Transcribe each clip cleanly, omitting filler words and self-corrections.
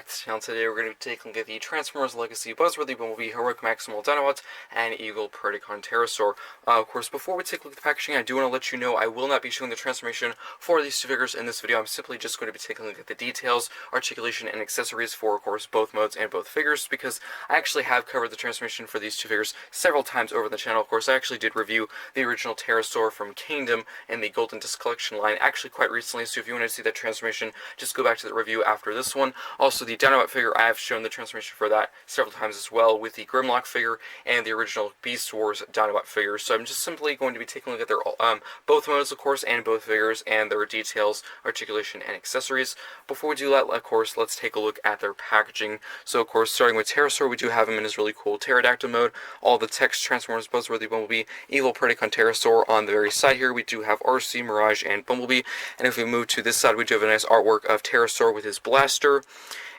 back to the channel. Today we're going to be taking a look at the Transformers Legacy Buzzworthy, Bumblebee, Heroic Maximal Dinobot, and Eagle Predacon Terrorsaur. Of course, before we take a look at the packaging, I do want to let you know I will not be showing the transformation for these two figures in this video. I'm simply just going to be taking a look at the details, articulation, and accessories for, of course, both modes and both figures, because I actually have covered the transformation for these two figures several times over the channel. Of course, I actually did review the original Terrorsaur from Kingdom and the Golden Disc Collection line actually quite recently, so if you want to see that transformation, just go back to the review after this one. Also, the Dinobot figure, I have shown the transformation for that several times as well, with the Grimlock figure and the original Beast Wars Dinobot figure. So I'm just simply going to be taking a look at their both modes, of course, and both figures, and their details, articulation, and accessories. Before we do that, of course, let's take a look at their packaging. So, of course, starting with Terrorsaur, we do have him in his really cool Pterodactyl mode. All the text, Transformers, Buzzworthy, Bumblebee, Evil Predacon Terrorsaur. On the very side here, we do have RC, Mirage, and Bumblebee. And if we move to this side, we do have a nice artwork of Terrorsaur with his blaster.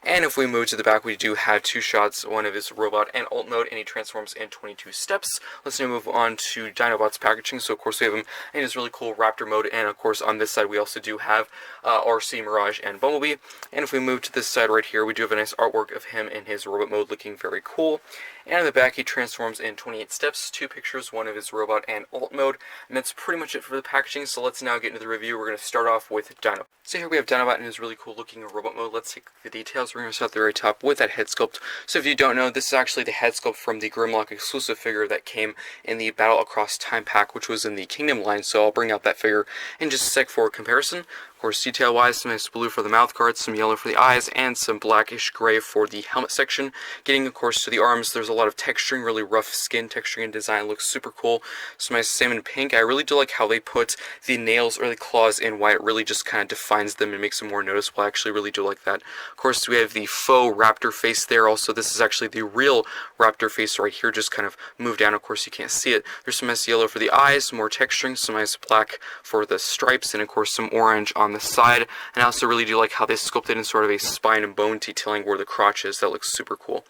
And if we move to the back, we do have two shots, one of his robot and alt mode, and he transforms in 22 steps. Let's now move on to Dinobot's packaging. So, of course, we have him in his really cool Raptor mode, and, of course, on this side, we also do have RC, Mirage, and Bumblebee. And if we move to this side right here, we do have a nice artwork of him in his robot mode, looking very cool. And on the back, he transforms in 28 steps, two pictures, one of his robot and alt mode. And that's pretty much it for the packaging, so let's now get into the review. We're going to start off with Dinobot. So here we have Dinobot in his really cool looking robot mode. Let's take the details. We're going to start at the very top with that head sculpt. So if you don't know, this is actually the head sculpt from the Grimlock exclusive figure that came in the Battle Across Time pack, which was in the Kingdom line. So I'll bring out that figure in just a sec for comparison. Of course, detail-wise, some nice blue for the mouth guards, some yellow for the eyes, and some blackish gray for the helmet section. Getting, of course, to the arms, there's a lot of texturing, really rough skin texturing and design. Looks super cool. Some nice salmon pink. I really do like how they put the nails or the claws in white. It really just kind of defines them and makes them more noticeable. I actually really do like that. Of course, we have the faux raptor face there. Also, this is actually the real raptor face right here, just kind of moved down. Of course, you can't see it. There's some nice yellow for the eyes, some more texturing, some nice black for the stripes, and, of course, some orange on the side. And I also really do like how they sculpted in sort of a spine and bone detailing where the crotch is. That looks super cool.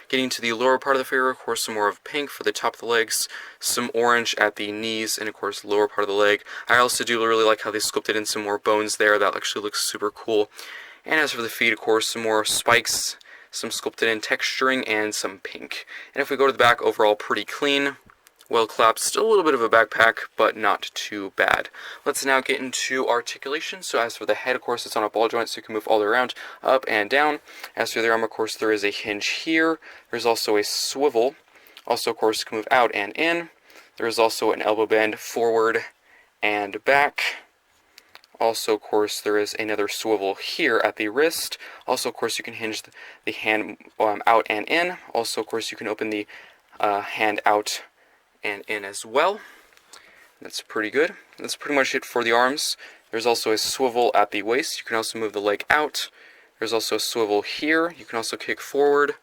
Getting to the lower part of the figure, of course, some more of pink for the top of the legs, some orange at the knees, and, of course, the lower part of the leg. I also do really like how they sculpted in some more bones there. That actually looks super cool. And as for the feet, of course, some more spikes, some sculpted in texturing, and some pink. And if we go to the back, overall pretty clean. Well clapped, still a little bit of a backpack, but not too bad. Let's now get into articulation. So as for the head, of course, it's on a ball joint, so you can move all the way around, up and down. As for the arm, of course, there is a hinge here. There's also a swivel. Also, of course, you can move out and in. There is also an elbow bend forward and back. Also, of course, there is another swivel here at the wrist. Also, of course, you can hinge the hand out and in. Also, of course, you can open the hand out and in as well. That's pretty good. That's pretty much it for the arms. There's also a swivel at the waist. You can also move the leg out. There's also a swivel here. You can also kick forward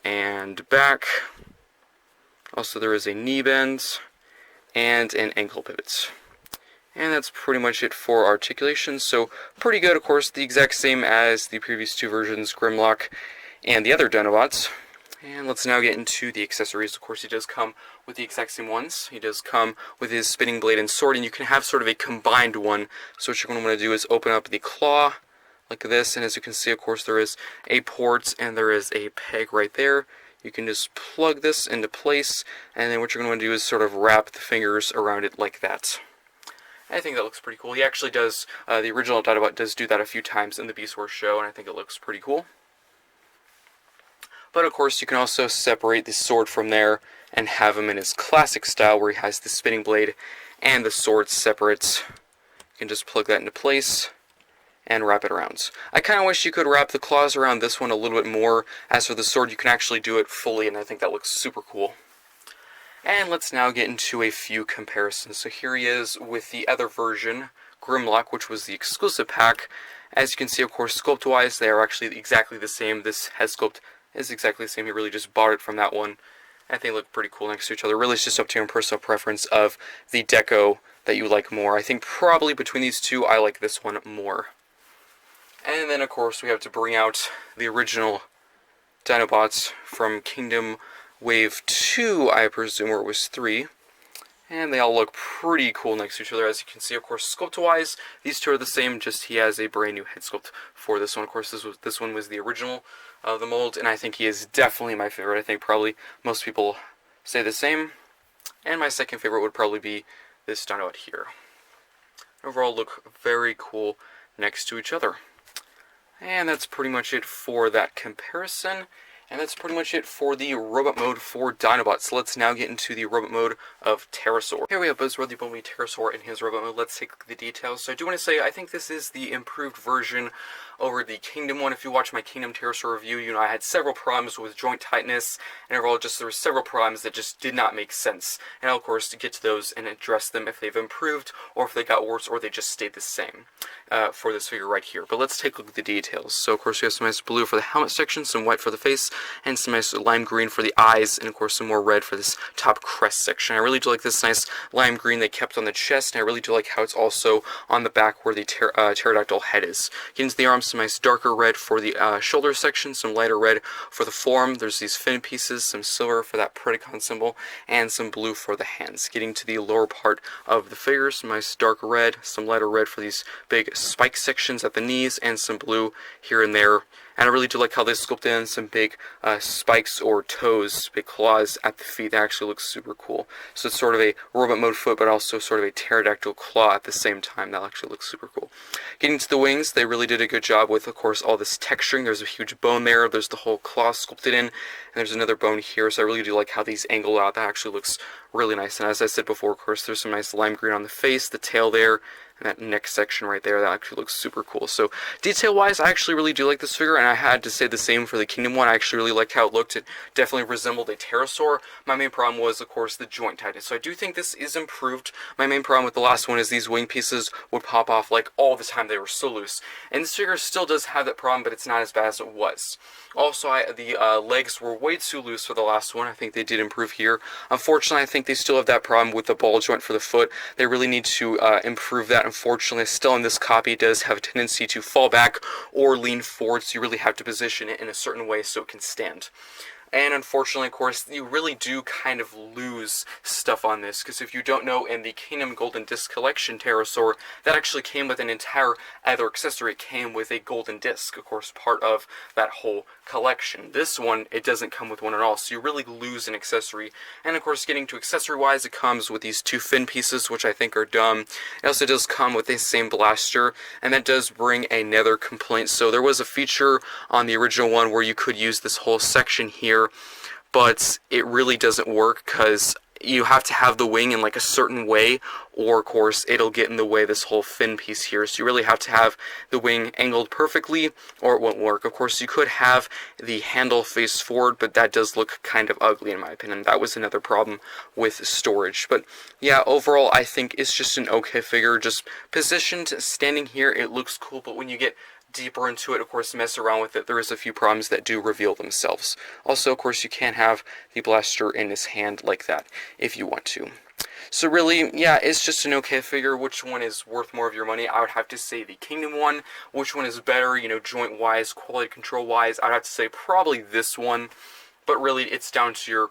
and back. Also, there is a knee bend and an ankle pivot. And that's pretty much it for articulation. So pretty good, of course, the exact same as the previous two versions, Grimlock and the other Dinobots. And let's now get into the accessories. Of course, he does come with the exact same ones. He does come with his spinning blade and sword, and you can have sort of a combined one. So what you're going to want to do is open up the claw like this, and as you can see, of course, there is a port and there is a peg right there. You can just plug this into place, and then what you're going to want to do is sort of wrap the fingers around it like that. I think that looks pretty cool. He actually does, the original Dinobot does do that a few times in the Beast Wars show, and I think it looks pretty cool. But, of course, you can also separate the sword from there and have him in his classic style where he has the spinning blade and the sword separate. You can just plug that into place and wrap it around. I kind of wish you could wrap the claws around this one a little bit more. As for the sword, you can actually do it fully, and I think that looks super cool. And let's now get into a few comparisons. So here he is with the other version, Grimlock, which was the exclusive pack. As you can see, of course, sculpt-wise, they are actually exactly the same. This head sculpt is exactly the same. He really just bought it from that one. I think they look pretty cool next to each other. Really, it's just up to your personal preference of the deco that you like more. I think probably between these two, I like this one more. And then, of course, we have to bring out the original Dinobots from Kingdom Wave 2, I presume, or it was 3. And they all look pretty cool next to each other. As you can see, of course, sculpt-wise, these two are the same, just he has a brand new head sculpt for this one. Of course, this one was the original of the mold, and I think he is definitely my favorite. I think probably most people say the same. And my second favorite would probably be this Dinobot here. Overall, look very cool next to each other. And that's pretty much it for that comparison. And that's pretty much it for the robot mode for Dinobot. So let's now get into the robot mode of Terrorsaur. Here we have Buzzworthy Bumblebee Terrorsaur in his robot mode. Let's take a look at the details. So I do want to say, I think this is the improved version over the Kingdom one. If you watch my Kingdom Terrorsaur review, you know I had several problems with joint tightness, and overall just there were several problems that just did not make sense. And I'll, of course, to get to those and address them if they've improved, or if they got worse, or they just stayed the same for this figure right here. But let's take a look at the details. So, of course, we have some nice blue for the helmet section, some white for the face, and some nice lime green for the eyes, and of course some more red for this top crest section. I really do like this nice lime green they kept on the chest, and I really do like how it's also on the back where the pterodactyl head is. Getting to the arms, some nice darker red for the shoulder section, some lighter red for the form. There's these fin pieces, some silver for that Predacon symbol, and some blue for the hands. Getting to the lower part of the figure, some nice dark red, some lighter red for these big spike sections at the knees, and some blue here and there. And I really do like how they sculpted in some big spikes or toes, big claws at the feet. That actually looks super cool. So it's sort of a robot mode foot, but also sort of a pterodactyl claw at the same time. That actually looks super cool. Getting to the wings, they really did a good job with, of course, all this texturing. There's a huge bone there. There's the whole claw sculpted in. And there's another bone here. So I really do like how these angle out. That actually looks really nice. And as I said before, of course, there's some nice lime green on the face, the tail there, and that neck section right there, that actually looks super cool. So detail-wise, I actually really do like this figure, and I had to say the same for the Kingdom one. I actually really liked how it looked. It definitely resembled a Terrorsaur. My main problem was, of course, the joint tightness. So I do think this is improved. My main problem with the last one is these wing pieces would pop off like all the time. They were so loose. And this figure still does have that problem, but it's not as bad as it was. Also, the legs were way too loose for the last one. I think they did improve here. Unfortunately, I think they still have that problem with the ball joint for the foot. They really need to improve that. Unfortunately, still in this copy, it does have a tendency to fall back or lean forward, so you really have to position it in a certain way so it can stand. And unfortunately, of course, you really do kind of lose stuff on this, because if you don't know, in the Kingdom Golden Disc Collection Terrorsaur, that actually came with an entire other accessory. It came with a golden disc, of course, part of that whole collection. This one, it doesn't come with one at all, so you really lose an accessory. And of course, getting to accessory-wise, it comes with these two fin pieces, which I think are dumb. It also does come with the same blaster, and that does bring another complaint. So there was a feature on the original one where you could use this whole section here, but it really doesn't work because you have to have the wing in like a certain way, or of course it'll get in the way, this whole fin piece here. So you really have to have the wing angled perfectly or it won't work. Of course you could have the handle face forward, but that does look kind of ugly in my opinion. That was another problem with storage. But yeah, overall I think it's just an okay figure. Just positioned standing here, it looks cool, but when you get deeper into it, of course, mess around with it, there is a few problems that do reveal themselves. Also, of course, you can have the blaster in his hand like that if you want to. So really, yeah, it's just an okay figure. Which one is worth more of your money? I would have to say the Kingdom one. Which one is better, you know, joint-wise, quality control-wise? I'd have to say probably this one. But really, it's down to your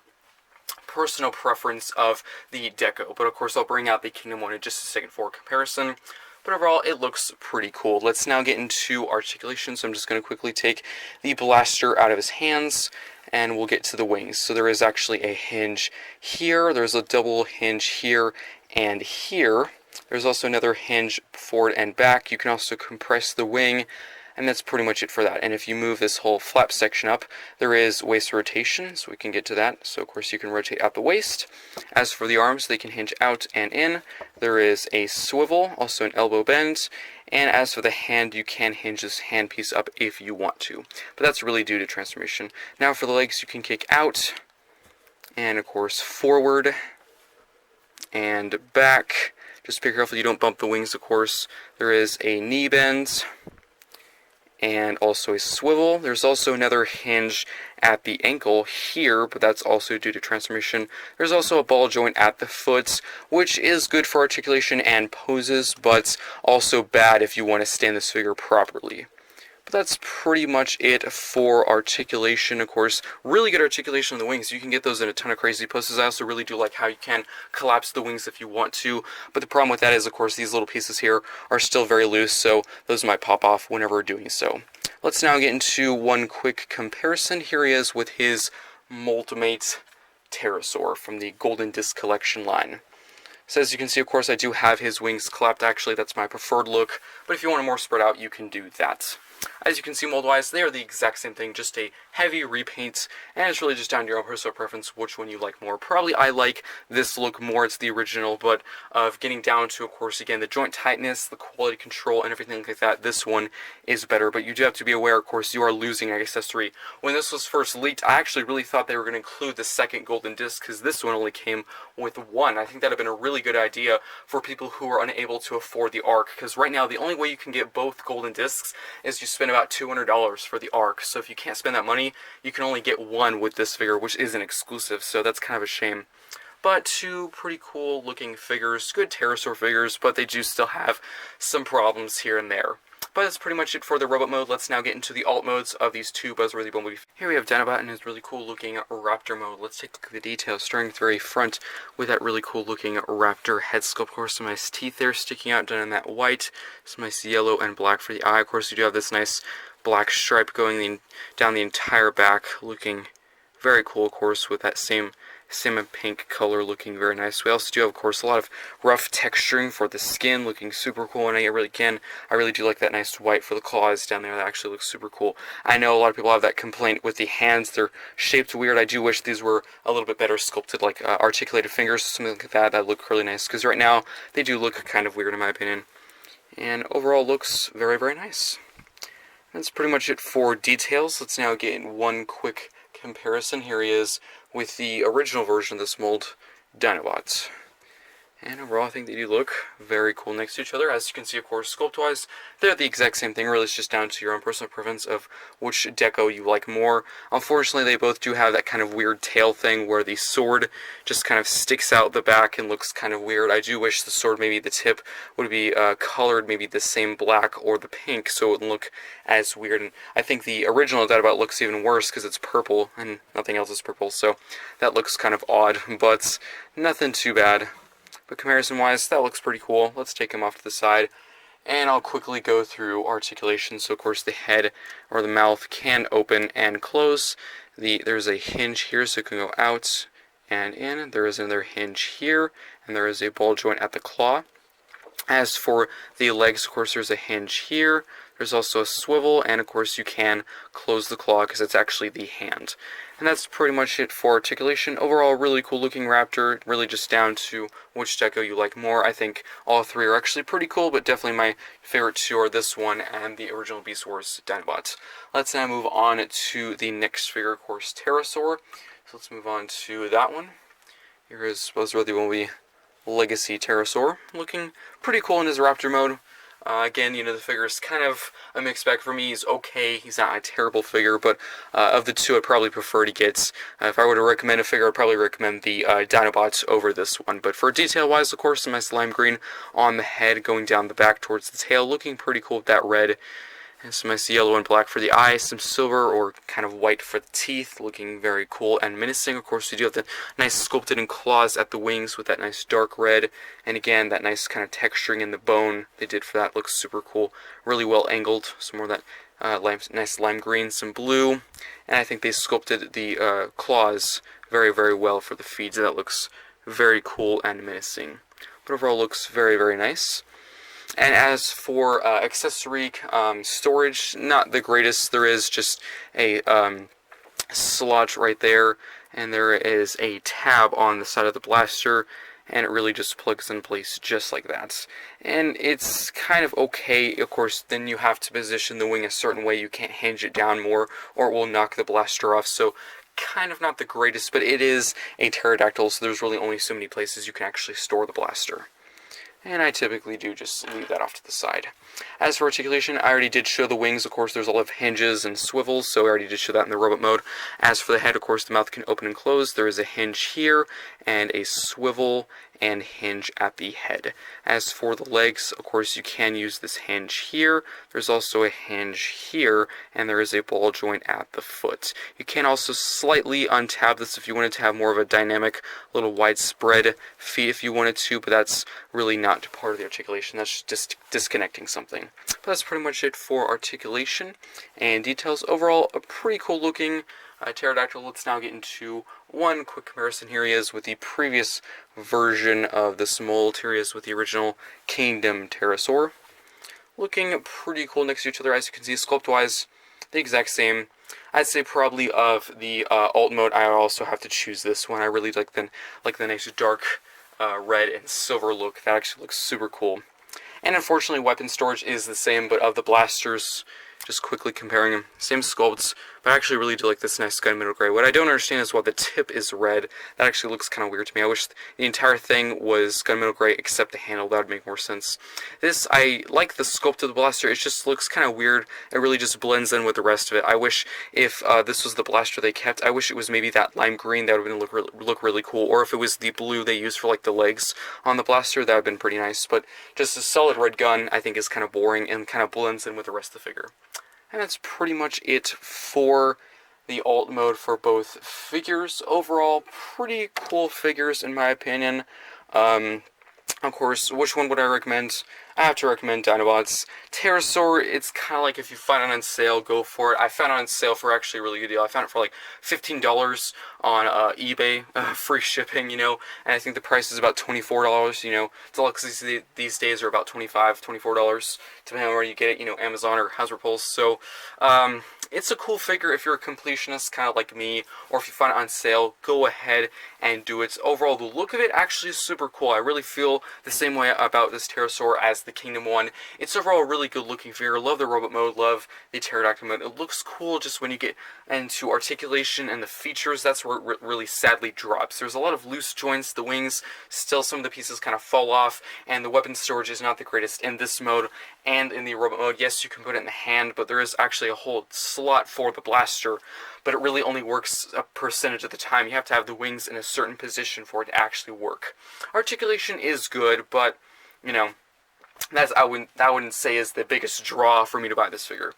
personal preference of the deco. But of course, I'll bring out the Kingdom one in just a second for comparison. But overall, it looks pretty cool. Let's now get into articulation. So I'm just going to quickly take the blaster out of his hands, and we'll get to the wings. So there is actually a hinge here. There's a double hinge here and here. There's also another hinge forward and back. You can also compress the wing, and that's pretty much it for that. And if you move this whole flap section up, there is waist rotation, so we can get to that. So of course you can rotate out the waist. As for the arms, they can hinge out and in. There is a swivel, also an elbow bend. And as for the hand, you can hinge this hand piece up if you want to. But that's really due to transformation. Now for the legs, you can kick out, and of course forward, and back. Just be careful you don't bump the wings, of course. There is a knee bend, and also a swivel. There's also another hinge at the ankle here, but that's also due to transformation. There's also a ball joint at the foot, which is good for articulation and poses, but also bad if you want to stand this figure properly. But That's pretty much it for articulation. Of course, really good articulation of the wings. You can get those in a ton of crazy poses. I also really do like how you can collapse the wings if you want to, but the problem with that is, of course, these little pieces here are still very loose, so those might pop off whenever doing so. Let's now get into one quick comparison. Here he is with his Moldmate Terrorsaur from the Golden Disc Collection line. So as you can see, of course, I do have his wings clapped. Actually, that's my preferred look, but if you want them more spread out, you can do that. As you can see, mold-wise, they are the exact same thing, just a heavy repaint, and it's really just down to your own personal preference which one you like more. Probably I like this look more, it's the original, but of getting down to, of course, again, the joint tightness, the quality control, and everything like that, this one is better. But you do have to be aware, of course, you are losing an accessory. When this was first leaked, I actually really thought they were going to include the second golden disc, because this one only came with one. I think that would have been a really good idea for people who are unable to afford the ARC, because right now the only way you can get both golden discs is you spend about $200 for the ARC. So if you can't spend that money, you can only get one with this figure, which isn't exclusive, so that's kind of a shame. But two pretty cool looking figures, good Terrorsaur figures, but they do still have some problems here and there. But that's pretty much it for the robot mode. Let's now get into the alt modes of these two Buzzworthy Bumblebee. Here we have Dinobot in his really cool looking raptor mode. Let's take a look at the details, starting at the very front with that really cool looking raptor head sculpt. Of course, some nice teeth there sticking out, done in that white, some nice yellow and black for the eye. Of course, you do have this nice black stripe going down the entire back, looking very cool, of course, with that same pink color, looking very nice. We also do have, of course, a lot of rough texturing for the skin, looking super cool, and I really do like that nice white for the claws down there. That actually looks super cool. I know a lot of people have that complaint with the hands. They're shaped weird. I do wish these were a little bit better sculpted, like articulated fingers, something like that. That look really nice, because right now they do look kind of weird in my opinion. And overall looks very, very nice. That's pretty much it for details. Let's now get in one quick comparison. Here he is with the original version of this mold, Dinobot. And overall, I think they do look very cool next to each other. As you can see, of course, sculpt-wise, they're the exact same thing. Really, it's just down to your own personal preference of which deco you like more. Unfortunately, they both do have that kind of weird tail thing where the sword just kind of sticks out the back and looks kind of weird. I do wish the sword, maybe the tip, would be colored maybe the same black or the pink so it wouldn't look as weird. And I think the original Dinobot looks even worse because it's purple and nothing else is purple, so that looks kind of odd, but nothing too bad. But comparison-wise, that looks pretty cool. Let's take him off to the side, and I'll quickly go through articulation. So, of course, the head or the mouth can open and close. There's a hinge here, so it can go out and in. There is another hinge here, and there is a ball joint at the claw. As for the legs, of course, there's a hinge here. There's also a swivel, and of course you can close the claw because it's actually the hand. And that's pretty much it for articulation. Overall, really cool looking raptor, really just down to which deco you like more. I think all three are actually pretty cool, but definitely my favorite two are this one and the original Beast Wars Dinobot. Let's now move on to the next figure, of course, Terrorsaur. So let's move on to that one. Here is Buzzworthy Bumblebee Legacy Terrorsaur, looking pretty cool in his raptor mode. Again, you know, the figure is kind of a mixed bag. For me, he's okay. He's not a terrible figure, but of the two, I'd probably prefer to get, if I were to recommend a figure, I'd probably recommend the Dinobots over this one. But for detail-wise, of course, some nice lime green on the head, going down the back towards the tail, looking pretty cool with that red. And some nice yellow and black for the eyes, some silver or kind of white for the teeth, looking very cool and menacing. Of course, we do have the nice sculpted in claws at the wings with that nice dark red. And again, that nice kind of texturing in the bone they did for that looks super cool. Really well angled. Some more of that nice lime green, some blue. And I think they sculpted the claws very, very well for the feet. So that looks very cool and menacing. But overall looks very, very nice. And as for accessory storage, not the greatest. There is just a slot right there, and there is a tab on the side of the blaster, and it really just plugs in place just like that. And it's kind of okay. Of course, then you have to position the wing a certain way. You can't hinge it down more, or it will knock the blaster off. So kind of not the greatest, but it is a Pterodactyl, so there's really only so many places you can actually store the blaster. And I typically do just leave that off to the side. As for articulation, I already did show the wings. Of course, there's a lot of hinges and swivels, so I already did show that in the robot mode. As for the head, of course, the mouth can open and close. There is a hinge here, and a swivel, and hinge at the head. As for the legs, of course, you can use this hinge here. There's also a hinge here, and there is a ball joint at the foot. You can also slightly untab this if you wanted to have more of a dynamic, little widespread feet if you wanted to, but that's really not part of the articulation. That's just disconnecting something. But that's pretty much it for articulation and details. Overall, a pretty cool looking pterodactyl. Let's now get into one quick comparison. Here he is with the previous version of this mold. Here he is with the original Kingdom Terrorsaur. Looking pretty cool next to each other. As you can see, sculpt-wise, the exact same. I'd say probably of the alt mode, I also have to choose this one. I really like the nice dark red and silver look. That actually looks super cool. And unfortunately, weapon storage is the same, but of the blasters, just quickly comparing them, same sculpts, but I actually really do like this nice gunmetal gray. What I don't understand is why the tip is red. That actually looks kind of weird to me. I wish the entire thing was gunmetal gray except the handle. That would make more sense. This, I like the sculpt of the blaster. It just looks kind of weird. It really just blends in with the rest of it. I wish if this was the blaster they kept, I wish it was maybe that lime green. That would have been look really cool. Or if it was the blue they used for like the legs on the blaster, that would have been pretty nice. But just a solid red gun, I think, is kind of boring and kind of blends in with the rest of the figure. And that's pretty much it for the alt mode for both figures. Overall, pretty cool figures in my opinion. Of course, which one would I recommend? I have to recommend Dinobots. Terrorsaur, it's kind of like if you find it on sale, go for it. I found it on sale for actually a really good deal. I found it for like $15 on eBay, free shipping, you know, and I think the price is about $24, you know. Deluxes these days are about $25, $24, depending on where you get it, you know, Amazon or House Repulse. So, it's a cool figure if you're a completionist, kind of like me, or if you find it on sale, go ahead and do it. Overall, the look of it actually is super cool. I really feel the same way about this Terrorsaur as the Kingdom one. It's overall a really good looking figure. Love the robot mode, love the Pterodactyl mode. It looks cool just when you get into articulation and the features. That's where it really sadly drops. There's a lot of loose joints, the wings, still some of the pieces kind of fall off, and the weapon storage is not the greatest in this mode and in the robot mode. Yes, you can put it in the hand, but there is actually a whole slot for the blaster, but it really only works a percentage of the time. You have to have the wings in a certain position for it to actually work. Articulation is good, but, you know, I wouldn't say is the biggest draw for me to buy this figure.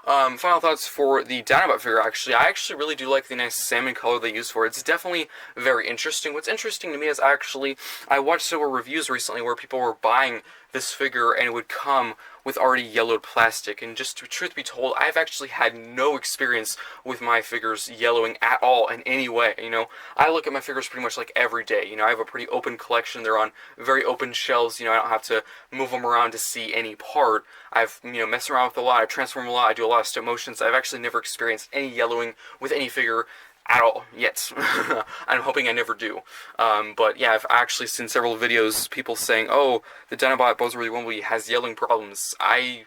Final thoughts for the Dinobot figure, actually. I actually really do like the nice salmon color they use for it. It's definitely very interesting. What's interesting to me is I watched several reviews recently where people were buying this figure and it would come with already yellowed plastic. And just to truth be told, I've actually had no experience with my figures yellowing at all in any way. You know, I look at my figures pretty much like every day. You know, I have a pretty open collection. They're on very open shelves. You know, I don't have to move them around to see any part. I've, you know, messed around with a lot. I transform a lot. I do a lot of stop motions. I've actually never experienced any yellowing with any figure at all yet. I'm hoping I never do. But yeah, I've actually seen several videos, people saying, oh, the Dinobot Buzzworthy Bumblebee has yelling problems. I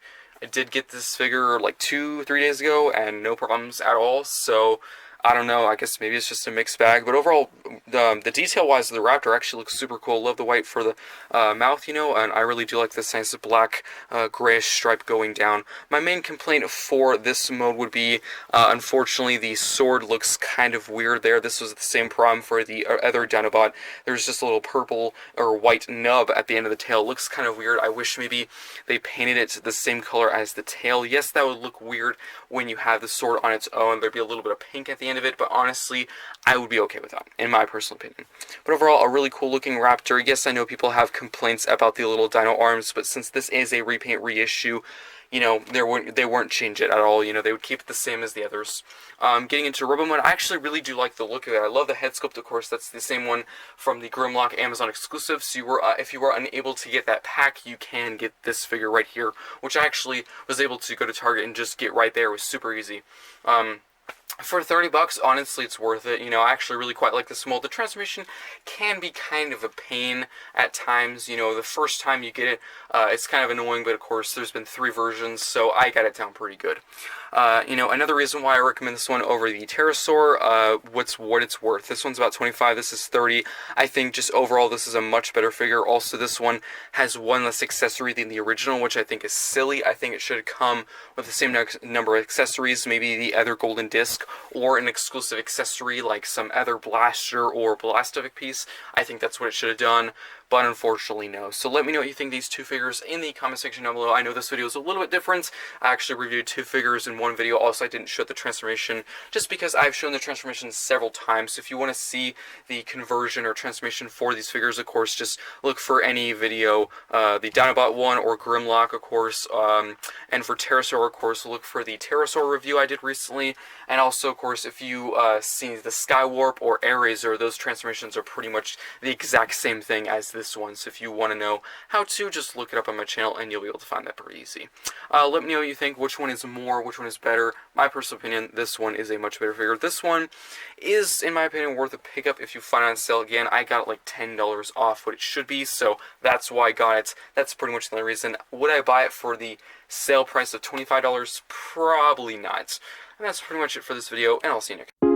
did get this figure like 2-3 days ago, and no problems at all, so I don't know, I guess maybe it's just a mixed bag, but overall, the detail-wise of the Raptor actually looks super cool. Love the white for the mouth, you know, and I really do like this nice black, grayish stripe going down. My main complaint for this mode would be, unfortunately, the sword looks kind of weird there. This was the same problem for the other Dinobot. There's just a little purple or white nub at the end of the tail. It looks kind of weird. I wish maybe they painted it the same color as the tail. Yes, that would look weird when you have the sword on its own. There'd be a little bit of pink at the end of it, but honestly, I would be okay with that, in my personal opinion. But overall, a really cool looking Raptor. Yes, I know people have complaints about the little dino arms, but since this is a repaint reissue, you know, they wouldn't change it at all. You know, they would keep it the same as the others. Getting into Robo Mode, I actually really do like the look of it. I love the head sculpt, of course. That's the same one from the Grimlock Amazon exclusive. So if you were unable to get that pack, you can get this figure right here, which I actually was able to go to Target and just get right there. It was super easy. For $30, honestly, it's worth it. You know, I actually really quite like this mold. The transformation can be kind of a pain at times. You know, the first time you get it, it's kind of annoying, but of course, there's been 3 versions, so I got it down pretty good. You know, another reason why I recommend this one over the Terrorsaur, what it's worth. This one's about $25, this is $30. I think just overall, this is a much better figure. Also, this one has one less accessory than the original, which I think is silly. I think it should come with the same number of accessories, maybe the other golden disc. mask or an exclusive accessory like some other blaster or blastovic piece. I think that's what it should have done, but unfortunately no. So let me know what you think of these two figures in the comment section down below. I know this video is a little bit different. I actually reviewed two figures in one video. Also, I didn't show the transformation just because I've shown the transformation several times. So if you want to see the conversion or transformation for these figures, of course, just look for any video, the Dinobot one or Grimlock, of course, and for Terrorsaur, of course, look for the Terrorsaur review I did recently. And also, of course, if you see the Skywarp or Airazor, those transformations are pretty much the exact same thing as this one. So if you want to know how to, just look it up on my channel and you'll be able to find that pretty easy. Let me know what you think, which one is more, which one is better. My personal opinion, this one is a much better figure. This one is, in my opinion, worth a pickup if you find it on sale. Again, I got it like $10 off what it should be, so that's why I got it. That's pretty much the only reason. Would I buy it for the sale price of $25? Probably not. And that's pretty much it for this video, and I'll see you next time.